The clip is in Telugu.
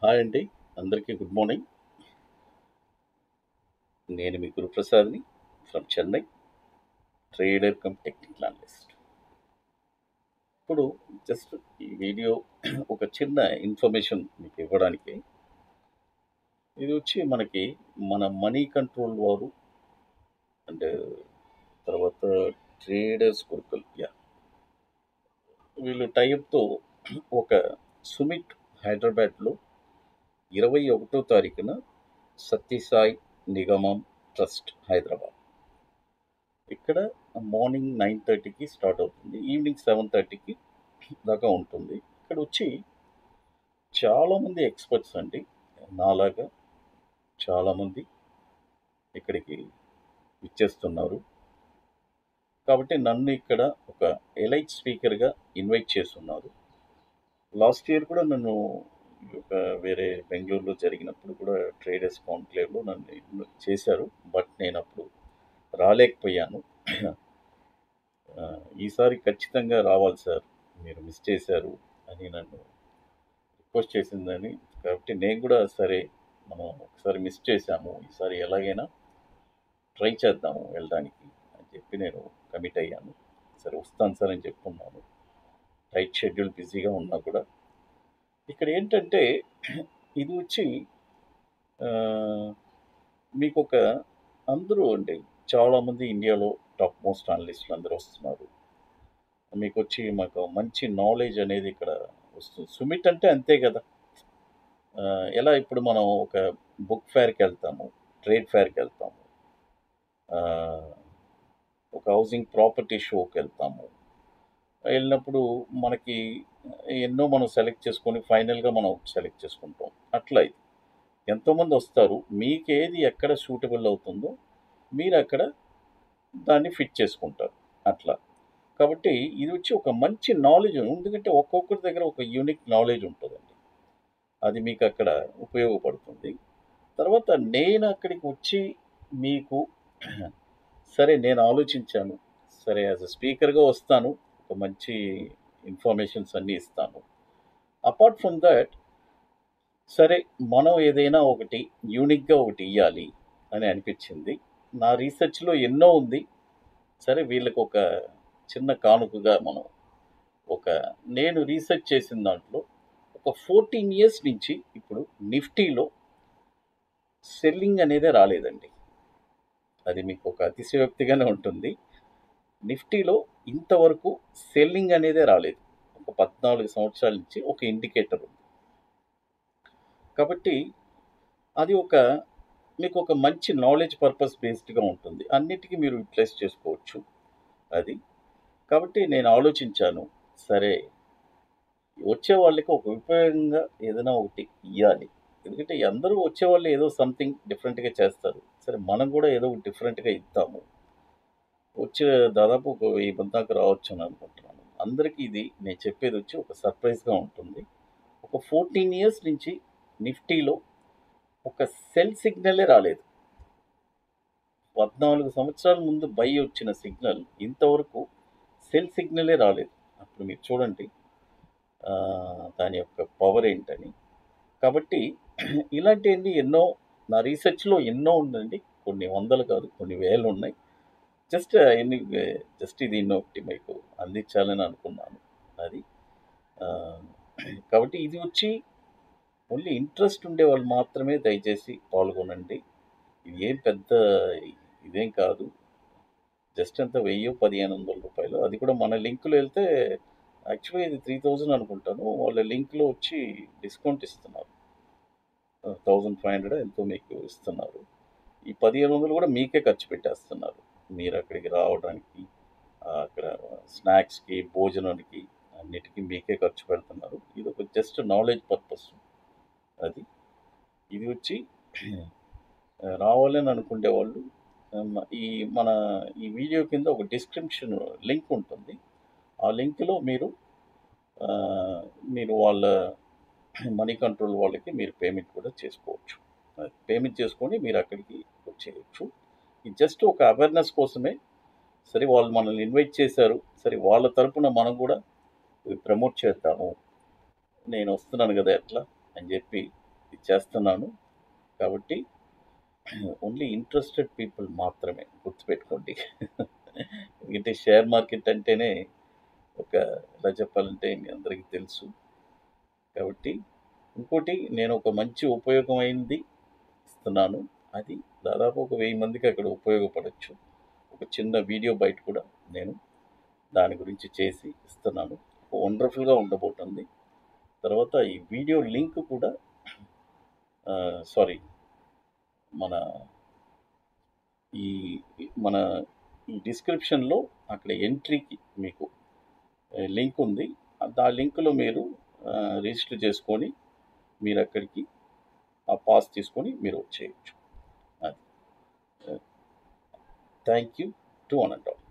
హాయ్ అండి. అందరికీ గుడ్ మార్నింగ్. నేను మీ గురుప్రసాద్‌ని from Chennai. Trader cum technical analyst. ఇప్పుడు జస్ట్ ఈ వీడియో ఒక చిన్న ఇన్ఫర్మేషన్ మీకు ఇవ్వడానికి. ఇది వచ్చి మనకి మన మనీ కంట్రోల్ వారు అండ్ తర్వాత ట్రేడర్స్ గురుకుల్ వీళ్ళు టైఅప్‌తో ఒక సుమిత్ హైదరాబాద్‌లో 21వ తారీఖున సత్యసాయి నిగమం ట్రస్ట్ హైదరాబాద్. ఇక్కడ మార్నింగ్ 9:30కి స్టార్ట్ అవుతుంది. ఈవినింగ్ 7:30కి దాకా ఉంటుంది. ఇక్కడ వచ్చి చాలామంది ఎక్స్పర్ట్స్ అండి. నాలాగా చాలామంది ఇక్కడికి ఇచ్చేస్తున్నారు. కాబట్టి నన్ను ఇక్కడ ఒక ఎలైట్ స్పీకర్‌గా ఇన్వైట్ చేసున్నారు. లాస్ట్ ఇయర్ కూడా నన్ను ఒక వేరే బెంగుళూరులో జరిగినప్పుడు కూడా ట్రేడర్స్ కాన్క్లేవ్‌లో నన్ను చేశారు. బట్ నేను అప్పుడు రాలేకపోయాను. ఈసారి ఖచ్చితంగా రావాలి సార్, మీరు మిస్ చేశారు అని నన్ను రిక్వెస్ట్ చేసిందని. కాబట్టి నేను కూడా సరే, మనం ఒకసారి మిస్ చేశాము, ఈసారి ఎలాగైనా ట్రై చేద్దాము వెళ్ళడానికి అని చెప్పి నేను కమిట్ అయ్యాను. సరే వస్తాను సార్ అని చెప్పుకున్నాను. టైట్ షెడ్యూల్ బిజీగా ఉన్నా కూడా ఇక్కడ ఏంటంటే ఇది వచ్చి మీకు ఒక అందరూ అండి, చాలామంది ఇండియాలో టాప్ మోస్ట్ అనలిస్టులు అందరూ వస్తున్నారు. మీకు వచ్చి మాకు మంచి నాలెడ్జ్ అనేది ఇక్కడ వస్తుంది. సుమిత్ అంటే అంతే కదా. ఎలా ఇప్పుడు మనం ఒక బుక్ ఫేర్కి వెళ్తాము, ట్రేడ్ ఫేర్కి వెళ్తాము, ఒక హౌసింగ్ ప్రాపర్టీ షోకి వెళ్తాము. వెళ్ళినప్పుడు మనకి ఎన్నో మనం సెలెక్ట్ చేసుకొని ఫైనల్గా మనం సెలెక్ట్ చేసుకుంటాం. అట్లా ఇది ఎంతోమంది వస్తారు, మీకు ఏది ఎక్కడ సూటబుల్ అవుతుందో మీరు అక్కడ దాన్ని ఫిట్ చేసుకుంటారు అట్లా. కాబట్టి ఇది వచ్చి ఒక మంచి నాలెడ్జ్, ఎందుకంటే ఒక్కొక్కరి దగ్గర ఒక యూనిక్ నాలెడ్జ్ ఉంటుందండి. అది మీకు అక్కడ ఉపయోగపడుతుంది. తర్వాత నేను అక్కడికి వచ్చి మీకు సరే నేను ఆలోచించాను, సరే యాజ్ అ స్పీకర్గా వస్తాను, ఒక మంచి ఇన్ఫర్మేషన్స్ అన్నీ ఇస్తాను. అపార్ట్ ఫ్రమ్ దట్ సరే మనం ఏదైనా ఒకటి యూనిక్గా ఒకటి ఇవ్వాలి అని అనిపించింది. నా రీసెర్చ్లో ఎన్నో ఉంది. సరే వీళ్ళకి ఒక చిన్న కానుకగా మనం నేను రీసెర్చ్ చేసిన దాంట్లో ఒక 14 ఇయర్స్ నుంచి ఇప్పుడు నిఫ్టీలో సెల్లింగ్ అనేదే రాలేదండి. అది మీకు ఒక అతిశయోక్తిగానే ఉంటుంది. నిఫ్టీలో ఇంతవరకు సెల్లింగ్ అనేదే రాలేదు. ఒక 14 సంవత్సరాల నుంచి ఒక ఇండికేటర్ ఉంది. కాబట్టి అది మీకు ఒక మంచి నాలెడ్జ్ పర్పస్ బేస్డ్గా ఉంటుంది. అన్నిటికీ మీరు యూటిలైజ్ చేసుకోవచ్చు అది. కాబట్టి నేను ఆలోచించాను, సరే వచ్చే వాళ్ళకి ఒక ఉపయోగంగా ఏదైనా ఒకటి ఇవ్వాలి. ఎందుకంటే అందరూ వచ్చేవాళ్ళు ఏదో సంథింగ్ డిఫరెంట్గా చేస్తారు. సరే మనం కూడా ఏదో ఒకటి డిఫరెంట్గా ఇద్దాము. వచ్చే దాదాపు ఒక 1000 మంది దాకా రావచ్చు అని అనుకుంటున్నాను. అందరికీ ఇది నేను చెప్పేది వచ్చి ఒక సర్ప్రైజ్గా ఉంటుంది. ఒక 14 ఇయర్స్ నుంచి నిఫ్టీలో ఒక సెల్ సిగ్నలే రాలేదు. 14 సంవత్సరాల ముందు బై వచ్చిన సిగ్నల్ ఇంతవరకు సెల్ సిగ్నలే రాలేదు. అప్పుడు మీరు చూడండి దాని యొక్క పవర్ ఏంటని. కాబట్టి ఇలాంటివన్నీ ఎన్నో నా రీసెర్చ్లో ఎన్నో ఉందండి. కొన్ని వందలు కాదు, కొన్ని వేలు ఉన్నాయి. జస్ట్ ఇది ఒకటి మీకు అందించాలని అనుకున్నాను అది. కాబట్టి ఇది వచ్చి ఓన్లీ ఇంట్రెస్ట్ ఉండే వాళ్ళు మాత్రమే దయచేసి పాల్గొనండి. ఇది ఏం పెద్ద ఇదేం కాదు. జస్ట్ ఎంత 1000 1500 రూపాయలు. అది కూడా మన లింక్లో వెళ్తే యాక్చువల్గా ఇది 3000 అనుకుంటాను. వాళ్ళ లింక్లో వచ్చి డిస్కౌంట్ ఇస్తున్నారు. 1500 ఎంతో మీకు ఇస్తున్నారు. ఈ 1500 కూడా మీకే ఖర్చు పెట్టేస్తున్నారు. మీరు అక్కడికి రావడానికి, అక్కడ స్నాక్స్కి, భోజనానికి అన్నిటికీ మీకే ఖర్చు పెడుతున్నారు. ఇది ఒక జస్ట్ నాలెడ్జ్ పర్పస్ అది. ఇది వచ్చి రావాలని అనుకునే వాళ్ళు మన ఈ వీడియో కింద ఒక డిస్క్రిప్షన్ లింక్ ఉంటుంది. ఆ లింక్లో మీరు వాళ్ళ మనీ కంట్రోల్ వాళ్ళకి మీరు పేమెంట్ కూడా చేసుకోవచ్చు. పేమెంట్ చేసుకొని మీరు అక్కడికి వచ్చేయచ్చు. ఇది జస్ట్ ఒక అవేర్నెస్ కోసమే. సరే వాళ్ళు మనల్ని ఇన్వైట్ చేశారు, సరే వాళ్ళ తరపున మనం కూడా ప్రమోట్ చేద్దాము, నేను వస్తున్నాను కదా ఎట్లా అని చెప్పి చేస్తున్నాను. కాబట్టి ఓన్లీ ఇంట్రెస్టెడ్ పీపుల్ మాత్రమే గుర్తుపెట్టుకోండి. ఎందుకంటే షేర్ మార్కెట్ అంటేనే ఎలా చెప్పాలంటే మీ అందరికీ తెలుసు. కాబట్టి ఇంకోటి నేను ఒక మంచి ఉపయోగమైంది ఇస్తున్నాను. అది దాదాపు ఒక 1000 మందికి అక్కడ ఉపయోగపడొచ్చు. ఒక చిన్న వీడియో బైట్ కూడా నేను దాని గురించి చేసి ఇస్తున్నాను. వండర్‌ఫుల్‌గా ఉండబోతుంది. తర్వాత ఈ వీడియో లింక్ కూడా సారీ మన ఈ మన ఈ డిస్క్రిప్షన్‌లో అక్కడ ఎంట్రీకి మీకు లింక్ ఉంది. ఆ లింక్‌లో మీరు రిజిస్టర్ చేసుకొని మీరక్కడికి ఆ పాస్ తీసుకొని మీరు వచ్చేయొచ్చు. అది. Thank you to one and all.